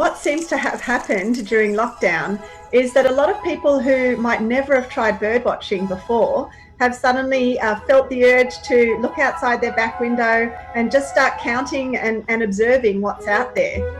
What seems to have happened during lockdown is that a lot of people who might never have tried bird watching before have suddenly felt the urge to look outside their back window and just start counting and observing what's out there.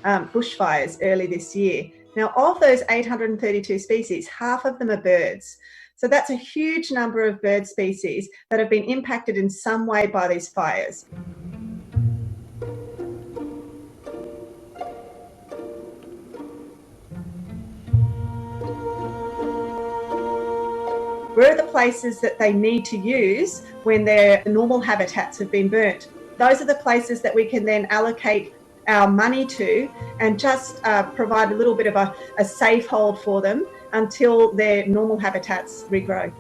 Bushfires early this year. Now, of those 832 species, half of them are birds. So that's a huge number of bird species that have been impacted in some way by these fires. Where are the places that they need to use when their normal habitats have been burnt? Those are the places that we can then allocate our money to and just provide a little bit of a safe hold for them until their normal habitats regrow.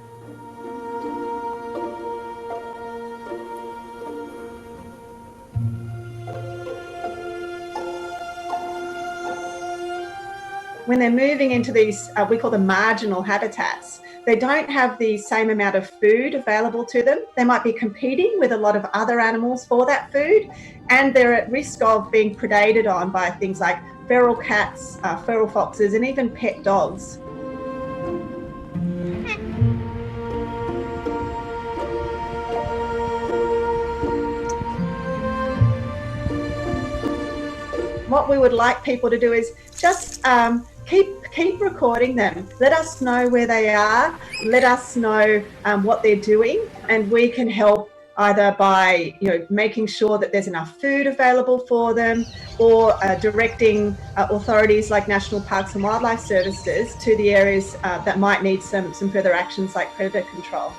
When they're moving into these, we call them marginal habitats, they don't have the same amount of food available to them. They might be competing with a lot of other animals for that food, and they're at risk of being predated on by things like feral cats, feral foxes, and even pet dogs. What we would like people to do is just keep recording them. Let us know where they are. Let us know what they're doing, and we can help either by making sure that there's enough food available for them, or directing authorities like National Parks and Wildlife Services to the areas that might need some further actions like predator control.